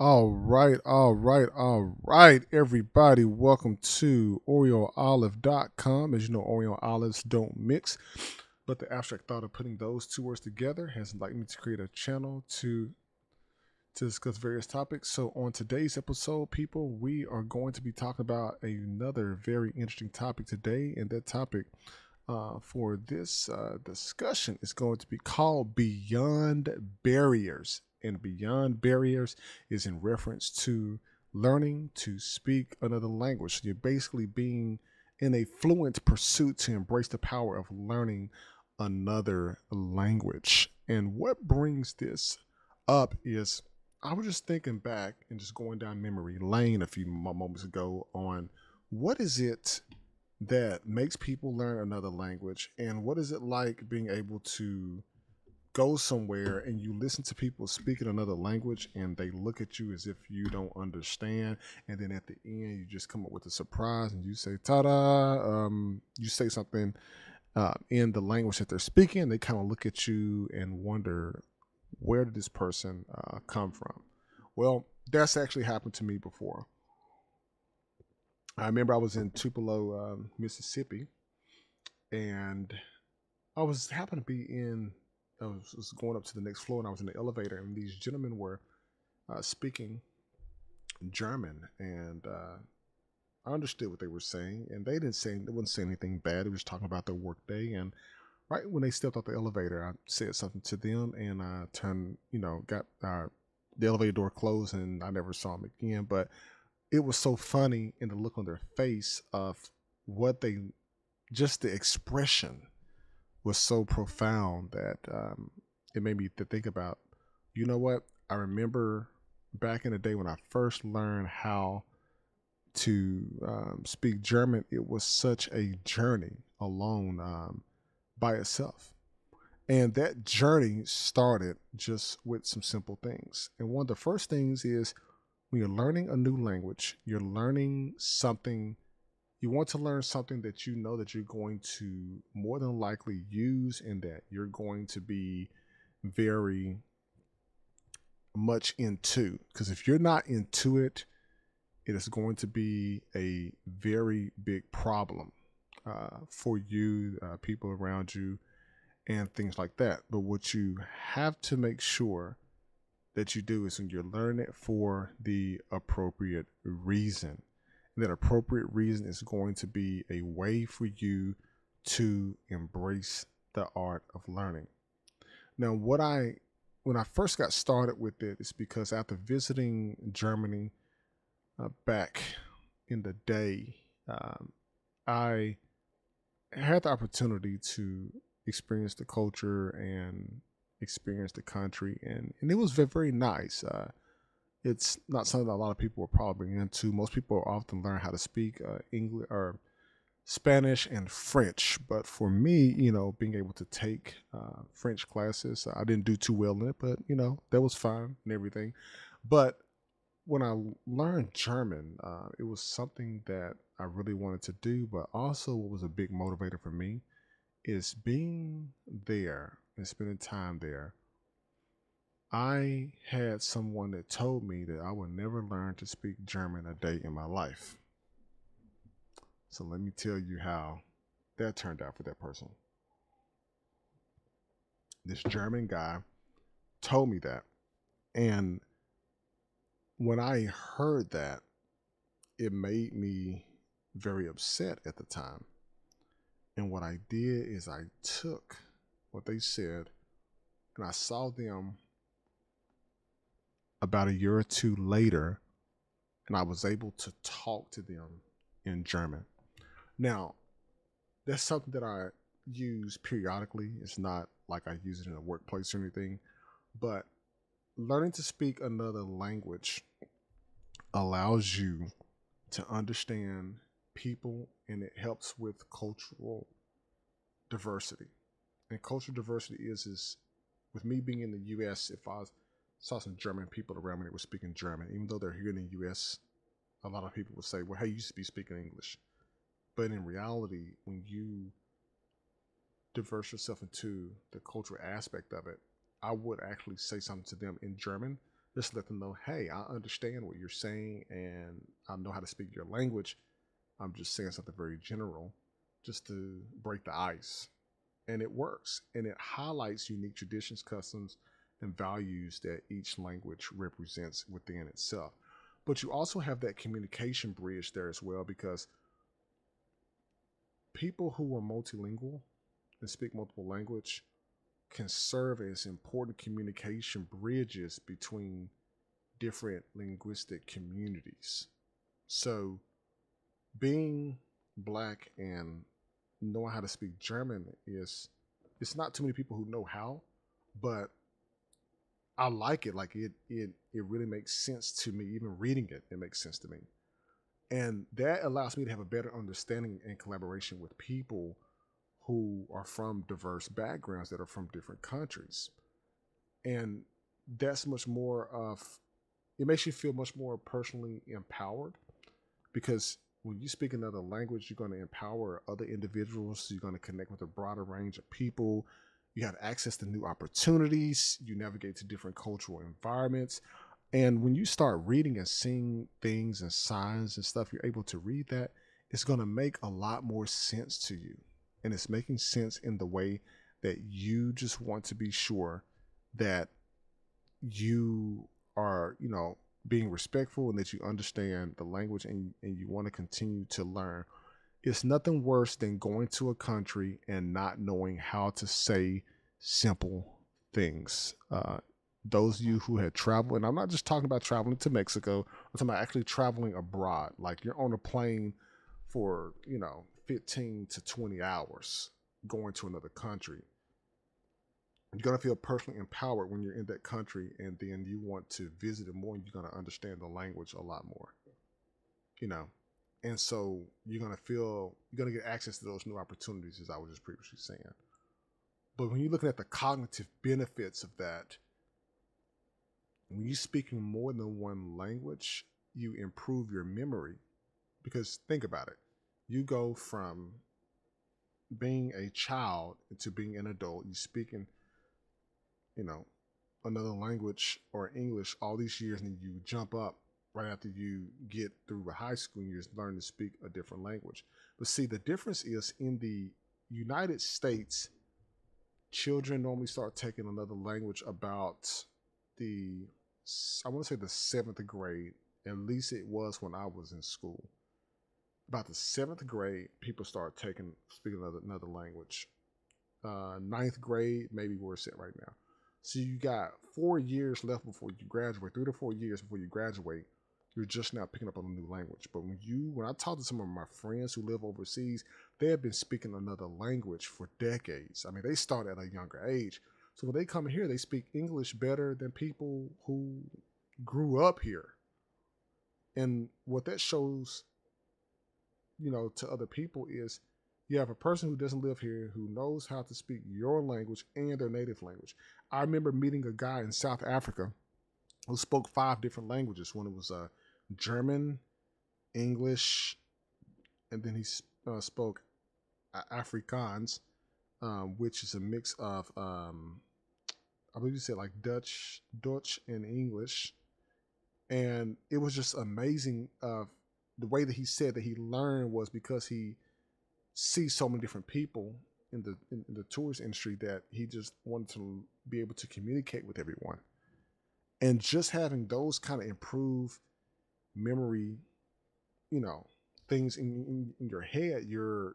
All right, everybody. Welcome to OreoOlive.com. As you know, Oreo olives don't mix, but the abstract thought of putting those two words together has enlightened me to create a channel to discuss various topics. So, on today's episode, people, we are going to be talking about another very interesting topic today, and that topic for this discussion is going to be called Beyond Barriers. And Beyond Barriers is in reference to learning to speak another language. So you're basically being in a fluent pursuit to embrace the power of learning another language. And what brings this up is I was just thinking back and just going down memory lane a few moments ago on what is it that makes people learn another language, and what is it like being able to go somewhere and you listen to people speaking another language and they look at you as if you don't understand, and then at the end you just come up with a surprise and you say ta-da. You say something in the language that they're speaking. They kind of look at you and wonder, where did this person come from? Well, that's actually happened to me before. I remember I was in Tupelo, Mississippi, and I was happened to be in. I was going up to the next floor, and I was in the elevator, and these gentlemen were speaking German, and I understood what they were saying, and they wouldn't say anything bad. They were just talking about their work day, and right when they stepped out the elevator, I said something to them, and I turned, got the elevator door closed, and I never saw them again. But it was so funny in the look on their face of what they, just the expression was so profound that it made me to think about, you know what? I remember back in the day when I first learned how to speak German, it was such a journey alone by itself. And that journey started just with some simple things. And one of the first things is when you're learning a new language, you're learning something, you want to learn something that you know that you're going to more than likely use, and that you're going to be very much into. Because if you're not into it, it is going to be a very big problem for you, people around you, and things like that. But what you have to make sure that you do is when you're learning it for the appropriate reason. And that appropriate reason is going to be a way for you to embrace the art of learning. Now, when I first got started with it, it's because after visiting Germany back in the day, I had the opportunity to experience the culture and experience the country, and it was very, very nice. It's not something that a lot of people are probably into. Most people often learn how to speak English or Spanish and French, but for me, being able to take French classes, I didn't do too well in it, but that was fine and everything. But when I learned German, it was something that I really wanted to do, but also what was a big motivator for me is being there and spending time there. I had someone that told me that I would never learn to speak German a day in my life. So let me tell you how that turned out for that person. This German guy told me that. And when I heard that, it made me very upset at the time. And what I did is I took what they said and I saw them about a year or two later, and I was able to talk to them in German. Now, that's something that I use periodically. It's not like I use it in a workplace or anything, but learning to speak another language allows you to understand people, and it helps with cultural diversity. And cultural diversity is with me being in the US, if I saw some German people around me that were speaking German, even though they're here in the US, a lot of people would say, well, hey, you used to be speaking English. But in reality, when you diverse yourself into the cultural aspect of it, I would actually say something to them in German Just let them know, hey, I understand what you're saying and I know how to speak your language. I'm just saying something very general just to break the ice. And it works. And it highlights unique traditions, customs, and values that each language represents within itself. But you also have that communication bridge there as well, because people who are multilingual and speak multiple language can serve as important communication bridges between different linguistic communities. So being black and knowing how to speak German is, it's not too many people who know how, but I like it. Like it really makes sense to me. Even reading it, it makes sense to me. And that allows me to have a better understanding and collaboration with people who are from diverse backgrounds, that are from different countries. And that's much more of, it makes you feel much more personally empowered, because when you speak another language, you're going to empower other individuals. You're going to connect with a broader range of people. You have access to new opportunities. You navigate to different cultural environments. And when you start reading and seeing things and signs and stuff, you're able to read that. It's going to make a lot more sense to you. And it's making sense in the way that you just want to be sure that you are, being respectful, and that you understand the language, and you want to continue to learn. It's nothing worse than going to a country and not knowing how to say simple things. Those of you who had traveled, and I'm not just talking about traveling to Mexico, I'm talking about actually traveling abroad. Like you're on a plane for, 15 to 20 hours going to another country. You're going to feel personally empowered when you're in that country, and then you want to visit it more, and you're going to understand the language a lot more, you know. And so you're going to get access to those new opportunities, as I was just previously saying. But when you're looking at the cognitive benefits of that, when you're speaking more than one language, you improve your memory. Because think about it, you go from being a child to being an adult, you speaking, you know, another language or English all these years, and you jump up right after you get through high school and you learn to speak a different language. But see, the difference is in the United States, children normally start taking another language about the, I want to say the seventh grade. At least it was when I was in school. About the seventh grade, people start speaking another language. Ninth grade, maybe where it's at right now. So you got 4 years left before you graduate, 3 to 4 years before you graduate. You're just now picking up on a new language. But when I talk to some of my friends who live overseas, they have been speaking another language for decades. I mean, they start at a younger age. So when they come here, they speak English better than people who grew up here. And what that shows, to other people is, you have a person who doesn't live here who knows how to speak your language and their native language. I remember meeting a guy in South Africa who spoke 5 different languages. One was German, English, and then he spoke Afrikaans, which is a mix of, I believe you said like Dutch, and English. And it was just amazing. The way that he said that he learned was because he see so many different people in the tourist industry, that he just wanted to be able to communicate with everyone. And just having those kind of improve memory, you know, things in your head, you're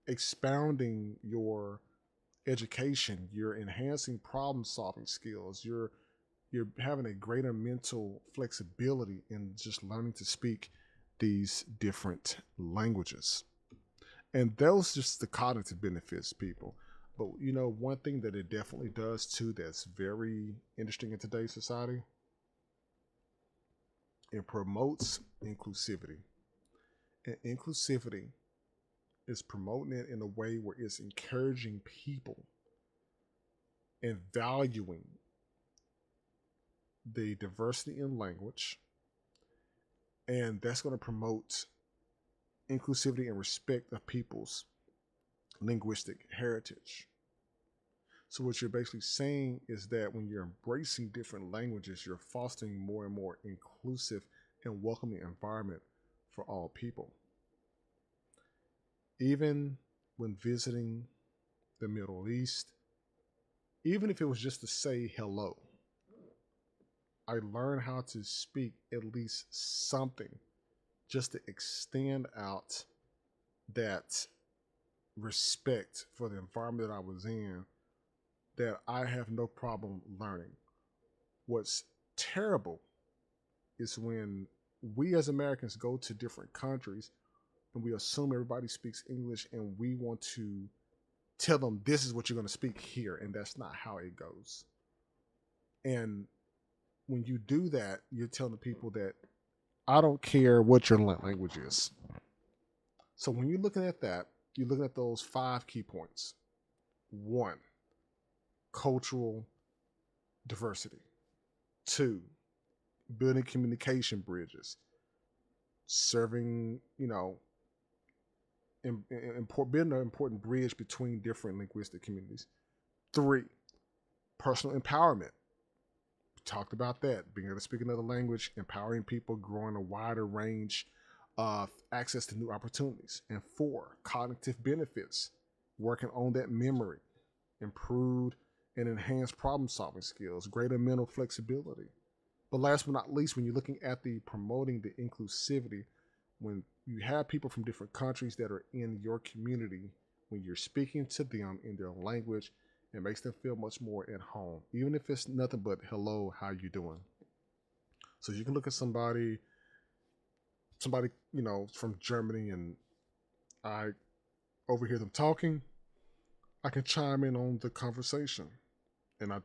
expounding your education, you're enhancing problem solving skills, you're having a greater mental flexibility in just learning to speak these different languages. And those just the cognitive benefits, people. But one thing that it definitely does too, that's very interesting in today's society, it promotes inclusivity. And inclusivity is promoting it in a way where it's encouraging people and valuing the diversity in language. And that's going to promote inclusivity and respect of people's linguistic heritage. So what you're basically saying is that when you're embracing different languages, you're fostering more and more inclusive and welcoming environment for all people. Even when visiting the Middle East, even if it was just to say hello, I learned how to speak at least something just to extend out that respect for the environment that I was in, that I have no problem learning. What's terrible is when we as Americans go to different countries and we assume everybody speaks English and we want to tell them this is what you're going to speak here, and that's not how it goes. And when you do that, you're telling the people that I don't care what your language is. So when you're looking at that, you're looking at those 5 key points. 1, cultural diversity. 2, building communication bridges. Serving, building an important bridge between different linguistic communities. 3, personal empowerment. We talked about that. Being able to speak another language, empowering people, growing a wider range of access to new opportunities. And 4, cognitive benefits. Working on that memory, improved and enhanced problem solving skills, greater mental flexibility. But last but not least, when you're looking at the promoting the inclusivity, when you have people from different countries that are in your community, when you're speaking to them in their language, it makes them feel much more at home, even if it's nothing but hello, how you doing. So you can look at somebody from Germany, and I overhear them talking, I can chime in on the conversation, and I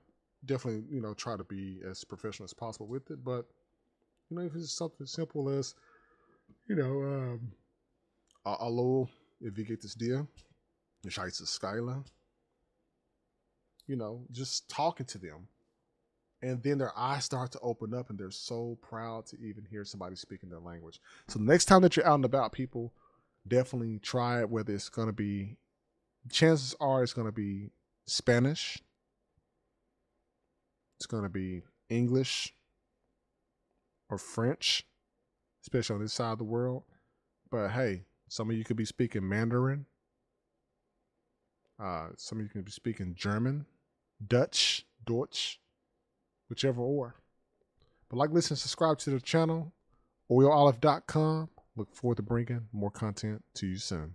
definitely try to be as professional as possible with it. But if it's something simple as hallo, wie geht es dir? Ich heiße Skylar. Just talking to them. And then their eyes start to open up and they're so proud to even hear somebody speaking their language. So the next time that you're out and about, people, definitely try it, whether it's going to be, chances are it's going to be Spanish, it's going to be English or French, especially on this side of the world. But hey, some of you could be speaking Mandarin. Some of you could be speaking German, Dutch, Deutsch, whichever or. But like, listen, subscribe to the channel, OrioOlive.com. Look forward to bringing more content to you soon.